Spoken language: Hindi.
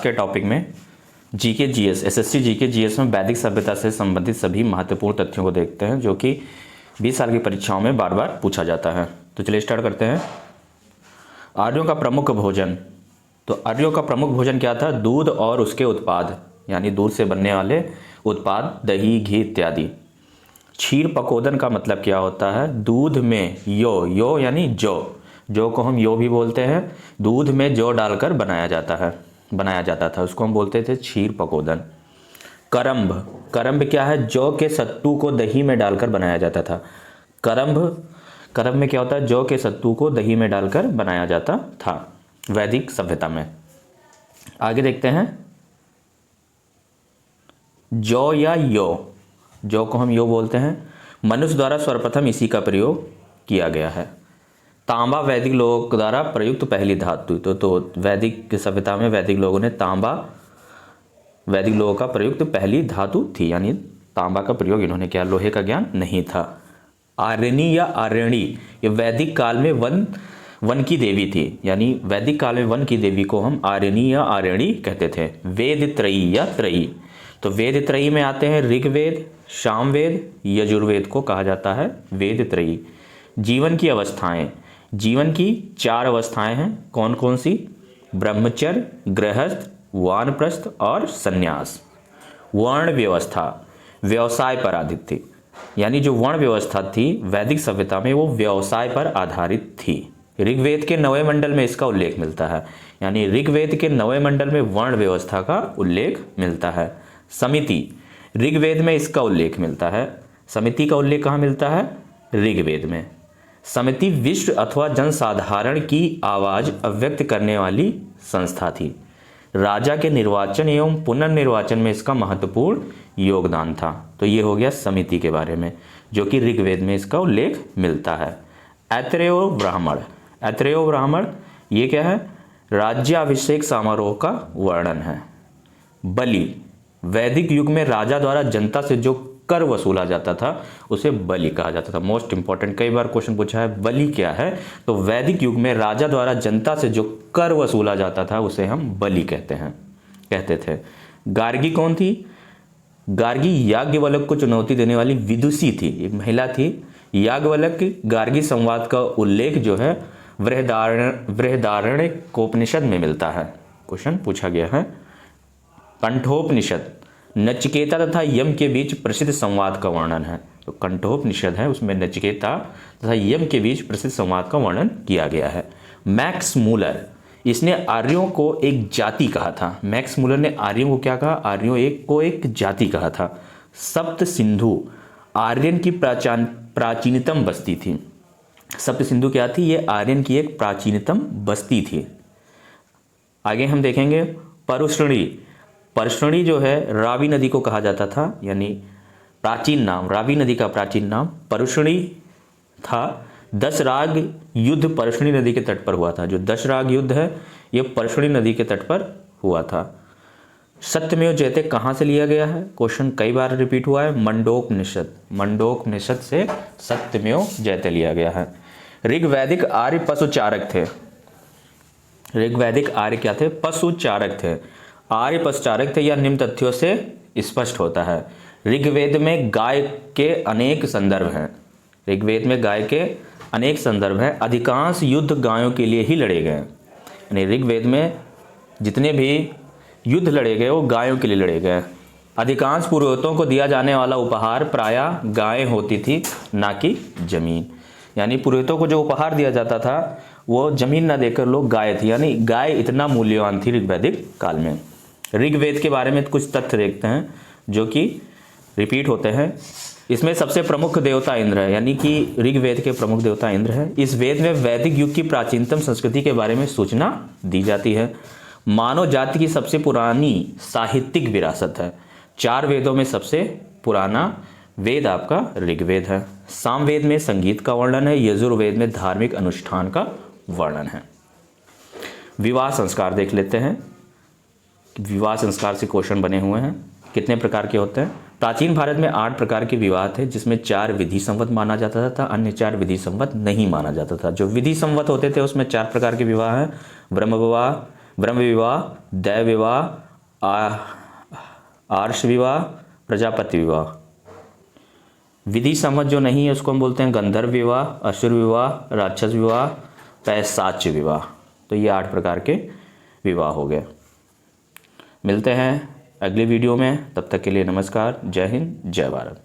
के टॉपिक में GK GS, SSC GK GS में वैदिक सभ्यता से संबंधित सभी महत्वपूर्ण तथ्यों को देखते हैं जो कि 20 साल की परीक्षाओं में बार बार पूछा जाता है। तो चलिए स्टार्ट करते हैं। आर्यों का प्रमुख भोजन। तो आर्यों का प्रमुख भोजन क्या था? दूध और उसके उत्पाद, यानी दूध से बनने वाले उत्पाद, दही, घी इत्यादि। क्षीर पकोदन का मतलब क्या होता है? दूध में यो यानी जौ को हम यो भी बोलते हैं। दूध में जौ डालकर बनाया जाता था, उसको हम बोलते थे क्षीर पकोदन। करम्ब क्या है? जौ के सत्तू को दही में डालकर बनाया जाता था। करम्ब में क्या होता है? जौ के सत्तू को दही में डालकर बनाया जाता था वैदिक सभ्यता में। आगे देखते हैं। जौ या जौ को हम यो बोलते हैं। मनुष्य द्वारा सर्वप्रथम इसी का प्रयोग किया गया है। तांबा वैदिक लोगों द्वारा प्रयुक्त पहली धातु। तो वैदिक सभ्यता में वैदिक लोगों ने तांबा, वैदिक लोगों का प्रयुक्त पहली धातु थी, यानी तांबा का प्रयोग इन्होंने किया, लोहे का ज्ञान नहीं था। आर्यनी या आर्यणी, ये वैदिक काल में वन की देवी थी, यानी वैदिक काल में वन की देवी को हम आर्यनी या आर्यणी कहते थे। वेद त्रयी या त्रयी, तो वेद त्रयी में आते हैं ऋग्वेद, सामवेद, यजुर्वेद को कहा जाता है वेद त्रयी। जीवन की अवस्थाएं, जीवन की 4 अवस्थाएं हैं। कौन कौन सी? ब्रह्मचर्य, गृहस्थ, वानप्रस्थ और संन्यास। वर्ण व्यवस्था व्यवसाय पर आधारित थी, यानी जो वर्ण व्यवस्था थी वैदिक सभ्यता में वो व्यवसाय पर आधारित थी। ऋग्वेद के 9वें मंडल में इसका उल्लेख मिलता है, यानी ऋग्वेद के 9वें मंडल में वर्ण व्यवस्था का उल्लेख मिलता है। समिति, ऋग्वेद में इसका उल्लेख मिलता है। समिति का उल्लेख कहाँ मिलता है? ऋग्वेद में। समिति विश्व अथवा जनसाधारण की आवाज अव्यक्त करने वाली संस्था थी। राजा के निर्वाचन एवं पुनर्निर्वाचन में इसका महत्वपूर्ण योगदान था। तो ये हो गया समिति के बारे में, जो कि ऋग्वेद में इसका उल्लेख मिलता है। ऐत्रेय ब्राह्मण ये क्या है? राज्याभिषेक समारोह का वर्णन है। बलि, वैदिक युग में राजा द्वारा जनता से जो कर वसूला जाता था उसे बलि कहा जाता था। मोस्ट इंपॉर्टेंट, कई बार क्वेश्चन पूछा है बलि क्या है, तो वैदिक युग में राजा द्वारा जनता से जो कर वसूला जाता था उसे हम बलि कहते थे। गार्गी कौन थी? गार्गी याज्ञवल्क्य को चुनौती देने वाली विदुषी थी, एक महिला थी। याज्ञवल्क्य गार्गी संवाद का उल्लेख जो है बृहदारण्यकोपनिषद में मिलता है। क्वेश्चन पूछा गया है। कंठोपनिषद नचिकेता तथा यम के बीच प्रसिद्ध संवाद का वर्णन है। तो कंठोपनिषद है, उसमें नचिकेता तथा यम के बीच प्रसिद्ध संवाद का वर्णन किया गया है। मैक्स मूलर, इसने आर्यों को एक जाति कहा था। मैक्स मूलर ने आर्यों को क्या कहा? आर्यों को एक जाति कहा था। सप्त सिंधु आर्यन की प्राचीनतम बस्ती थी। सप्त सिंधु क्या थी? ये आर्यन की एक प्राचीनतम बस्ती थी। आगे हम देखेंगे परसुणी जो है रावी नदी को कहा जाता था, यानी प्राचीन नाम, रावी नदी का प्राचीन नाम परसुणी था। 10 राग युद्ध परसुणी नदी के तट पर हुआ था। जो 10 राग युद्ध है ये परसुणी नदी के तट पर हुआ था। सत्यमेव जयते कहाँ से लिया गया है? क्वेश्चन कई बार रिपीट हुआ है। मंडोकनिषद से सत्यमेव जयते लिया गया है। ऋग्वैदिक आर्य पशुचारक थे। ऋग्वैदिक आर्य क्या थे? पशुचारक थे। आर्य पशुचारक थे, यह निम्न तथ्यों से स्पष्ट होता है। ऋग्वेद में गाय के अनेक संदर्भ हैं। ऋग्वेद में गाय के अनेक संदर्भ हैं। अधिकांश युद्ध गायों के लिए ही लड़े गए, यानी ऋग्वेद में जितने भी युद्ध लड़े गए वो गायों के लिए लड़े गए। अधिकांश पुरोहितों को दिया जाने वाला उपहार प्रायः गायें होती थी, ना कि जमीन। यानी पुरोहितों को जो उपहार दिया जाता था वो जमीन ना देकर लोग गाय थी, यानी गाय इतना मूल्यवान थी ऋग्वैदिक काल में। ऋग्वेद के बारे में कुछ तथ्य देखते हैं जो कि रिपीट होते हैं। इसमें सबसे प्रमुख देवता इंद्र है, यानी कि ऋग्वेद के प्रमुख देवता इंद्र है। इस वेद में वैदिक युग की प्राचीनतम संस्कृति के बारे में सूचना दी जाती है। मानव जाति की सबसे पुरानी साहित्यिक विरासत है। 4 वेदों में सबसे पुराना वेद आपका ऋग्वेद है। सामवेद में संगीत का वर्णन है। यजुर्वेद में धार्मिक अनुष्ठान का वर्णन है। विवाह संस्कार देख लेते हैं। विवाह संस्कार से क्वेश्चन बने हुए हैं। कितने प्रकार के होते हैं? प्राचीन भारत में 8 प्रकार के विवाह थे, जिसमें 4 विधि सम्मत माना जाता था, अन्य 4 विधि सम्मत नहीं माना जाता था। जो विधि सम्मत होते थे उसमें 4 प्रकार के विवाह हैं। ब्रह्म विवाह, ब्रह्म विवाह, दैव विवाह, आर्ष विवाह, प्रजापति विवाह। विधि समझ जो नहीं है उसको हम बोलते हैं गंधर्व विवाह, असुर विवाह, राक्षस विवाह, पैशाच विवाह। तो ये 8 प्रकार के विवाह हो गए। मिलते हैं अगली वीडियो में, तब तक के लिए नमस्कार। जय हिंद, जय भारत।